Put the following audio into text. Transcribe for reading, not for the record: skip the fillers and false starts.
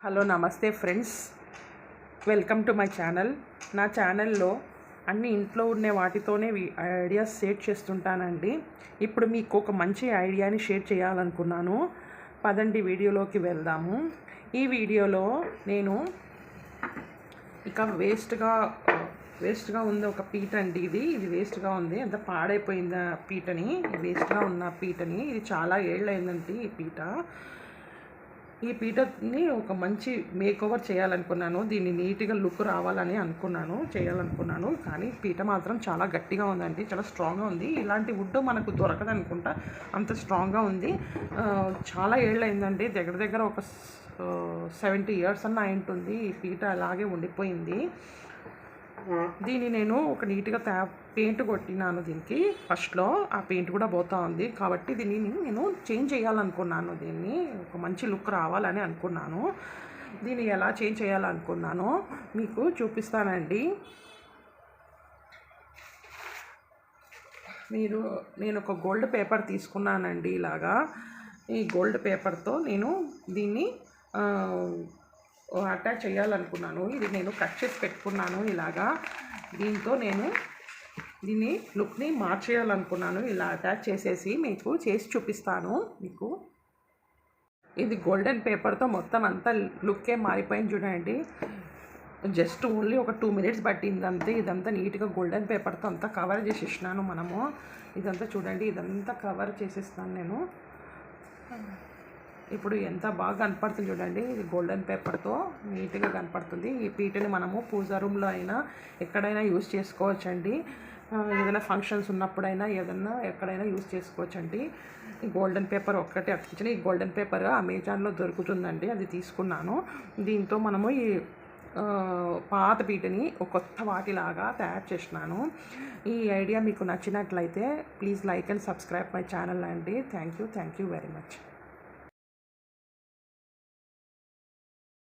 Hello నమస్తే friends, welcome to my channel. నా ఛానల్లో అన్ని ఇంట్లో ఉండే వాటితోనే ఐడియాస్ షేర్ చేస్తుంటానండి. ఇప్పుడు మీకు ఒక మంచి ఐడియాని షేర్ చేయాలనుకున్నాను. పదండి వీడియోలోకి వెళ్దాము. ఈ వీడియోలో నేను ఇక వేస్ట్గా ఉంది ఒక పీట అండి. ఇది వేస్ట్గా ఉంది, అంత పాడైపోయింది పీటని. వేస్ట్గా ఉన్న పీటని, ఇది చాలా ఏళ్ళు అయిందండి. ఈ పీటని ఒక మంచి మేక్ ఓవర్ చేయాలనుకున్నాను. దీన్ని నీట్గా లుక్ రావాలని చేయాలనుకున్నాను. కానీ పీట మాత్రం చాలా గట్టిగా ఉందండి, చాలా స్ట్రాంగ్గా ఉంది. ఇలాంటి వుడ్ మనకు దొరకదు అనుకుంటా, అంత స్ట్రాంగ్గా ఉంది. చాలా ఏళ్ళు అయిందండి, దగ్గర ఒక 70 years అన్న అయి ఉంటుంది. ఈ పీట అలాగే ఉండిపోయింది. దీన్ని నేను ఒక నీట్గా పెయింట్ కొట్టినాను దీనికి. ఫస్ట్లో ఆ పెయింట్ కూడా పోతా ఉంది, కాబట్టి దీన్ని నేను చేంజ్ చేయాలనుకున్నాను. దీన్ని ఒక మంచి లుక్ రావాలని అనుకున్నాను. దీన్ని ఎలా చేంజ్ చేయాలనుకున్నానో మీకు చూపిస్తానండి. నేను ఒక గోల్డ్ పేపర్ తీసుకున్నానండి. ఇలాగా ఈ గోల్డ్ పేపర్తో నేను దీన్ని అటాచ్ చేయాలనుకున్నాను. ఇది నేను కట్ చేసి పెట్టుకున్నాను. ఇలాగా దీంతో నేను దీన్ని లుక్ని మార్చేయాలనుకున్నాను. ఇలా అటాచ్ చేసేసి మీకు చేసి చూపిస్తాను. మీకు ఇది గోల్డెన్ పేపర్తో మొత్తం అంతా లుక్కే మారిపోయింది చూడండి. జస్ట్ ఓన్లీ ఒక 2 minutes పట్టింది అంతే. ఇదంతా నీట్గా గోల్డెన్ పేపర్తో అంతా కవర్ చేసేసినాను. ఇదంతా చూడండి, ఇదంతా కవర్ చేసేస్తాను నేను. ఇప్పుడు ఎంత బాగా కనపడుతుంది చూడండి. ఇది గోల్డెన్ పేపర్తో నీట్గా కనపడుతుంది. ఈ పీటని మనము పూజా రూమ్లో అయినా ఎక్కడైనా యూజ్ చేసుకోవచ్చండి. ఏదైనా ఫంక్షన్స్ ఉన్నప్పుడైనా ఎక్కడైనా యూజ్ చేసుకోవచ్చండి. ఈ గోల్డెన్ పేపర్ ఒక్కటే అతికించిన. ఈ గోల్డెన్ పేపర్ అమెజాన్లో దొరుకుతుందండి, అది తీసుకున్నాను. దీంతో మనము ఈ పాత పీటని ఒక కొత్త వాటిలాగా తయారు చేసినాను. ఈ ఐడియా మీకు నచ్చినట్లయితే please like and subscribe my channel అండి. Thank you very much.